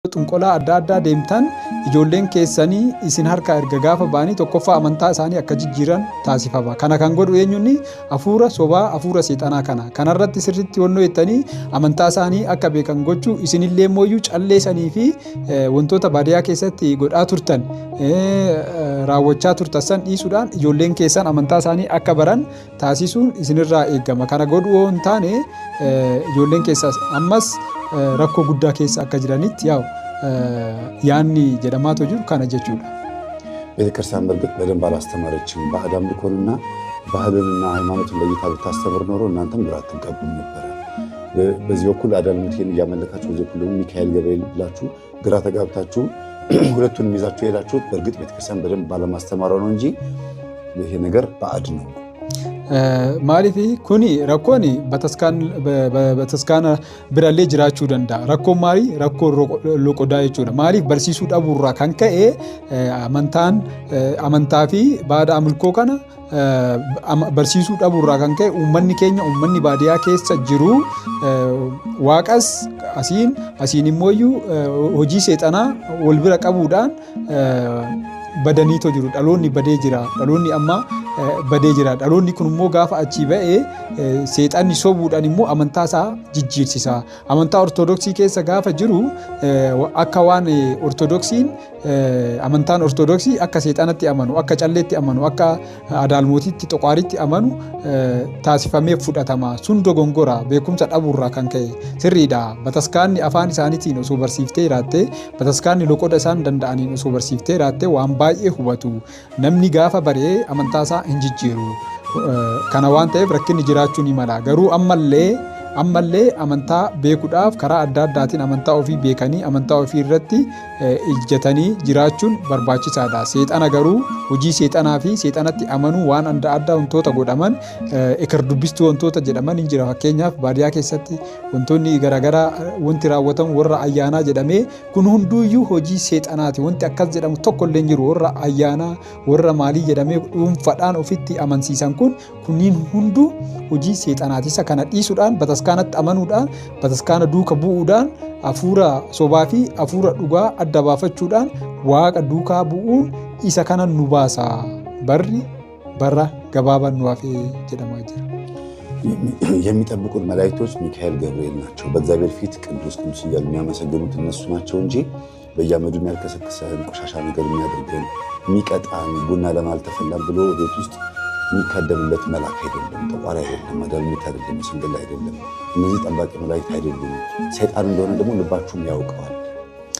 Xunqolaa adda addaa deemtan ijoolleen keessanii isin harkaa erga gaafa ba'anii tokkoffaa amantaa isaanii akka jijjiiran taasifama. Kana kan godhu eenyuuni hafuura sobaa hafuura seexanaa kana. Kanarratti sirriitti honnoo jettanii amantaa isaanii akka beekan gochuu isinillee mooyyuu calleessanii fi wantoota baadiyyaa keessatti godhaa turtan raawwachaa turtan san dhiisuudhaan ijoolleen keessan amantaa isaanii akka baran taasisuun isinirraa eegama. Kana godhuu hin taane ijoolleen keessas ammas rakkoo guddaa keessa akka jiranitti yaanni jedhamaatu jiru kana jechuudha. ቤተክርስቲያን በርግጥ በደንብ አላስተማረችም። ባዕድ አምልኮንና ባህልንና ሃይማኖትን ለይታ ብታስተምር ኖሮ እናንተም ግራ አትጋቡም ነበር። በዚህ በኩል አዳልሙቴን እያመለካችሁ በዚህ በኩል ሚካኤል ገብርኤል ብላችሁ ግራ ተጋብታችሁ ሁለቱንም ይዛችሁ ሄዳችሁት በርግጥ ቤተክርስቲያን በደንብ ባለማስተማሯ ነው እንጂ ይሄ ነገር ባዕድ ነው። Maaliifi kuni rakkooni bataskaana birallee jiraachuu danda'a. Rakkoon maali? Rakkoo loqodaa jechuudha. Maaliif barsiisuu dhabuurraa kan ka'e amantaa fi baada amilkoo kana barsiisuu dhabuurraa kan ka'e uummanni keenya uummanni baadiyyaa keessa jiru waaqas asiin immooyyuu hojii seexanaa wal bira qabuudhaan badaniitoo jiru. Dhaloonni badee jira. Dhaloonni amma badee jira. Dhaloonni kun immoo gaafa achii ba'ee seexanni sobuudhaan immoo amantaa isaa jijjiirsisa. Amantaa ortodoksii keessa gaafa jiru akka waan ortodoksiin amantaan ortodoksii akka seexanatti amanu, akka calleetti amanu, akka adaalmootiitti xoqaaritti amanu taasifamee fudhatama. Sun dogongora beekumsa dhabuurraa kan ka'e sirriidha. Bataskaanni afaan isaaniitiin osoo barsiiftee jiraatte, bataskaanni loqoda isaan danda'aniin osoo barsiiftee jiraatte waan baay'ee hubatu. Namni gaafa baree amantaa isaa hin jijjiiru. Kana waan ta'eef rakkinni jiraachuu ni mala. Garuu ammallee amantaa beekuudhaaf karaa adda addaatiin amantaa ofii beekanii amantaa ofii irratti ijjatanii jiraachuun barbaachisaadha. Seexana garuu hojii seexanaa fi seexanatti amanuu waan adda addaa wantoota godhaman eker dubbistuu wantoota jedhaman hin jira. Fakkeenyaaf baadiyyaa keessatti wantoonni garaagaraa wanti raawwatamu warra ayyaanaa jedhamee kun hunduuyyuu hojii seexanaati. Wanti akkas jedhamu tokkollee hin jiru. Warra ayyaanaa warra maalii jedhamee dhuunfaadhaan ofitti amansiisan kunniin hunduu hojii seexanaati. Isa kana dhiisuudhaan bataskaanatti amanuudhaan bataskaana duuka bu'uudhaan hafuura sobaa fi hafuura dhugaa adda baafachuudhaan waaqa duukaa bu'uun isa kana nu baasa. Barri bara gabaabaa nu hafee jedhamaa jira. የሚጠብቁት መላእክቶች ሚካኤል ገብርኤል ናቸው። በእግዚአብሔር ፊት ቅዱስ ቅዱስ እያሉ የሚያመሰግኑት እነሱ ናቸው እንጂ በየአመዱ የሚያልከሰክሰን ቆሻሻ ነገር የሚያደርገን የሚቀጣን ቡና ለማልተፈላም ብሎ ቤት ውስጥ የሚካደምለት መልአክ አይደለም። ተቋሪ አይደለም። አዳልሞት አይደለም። መስንገል አይደለም። እነዚህ ጠባቂ መላእክት አይደሉም። ሰይጣን እንደሆነ ደግሞ ልባችሁም ያውቀዋል።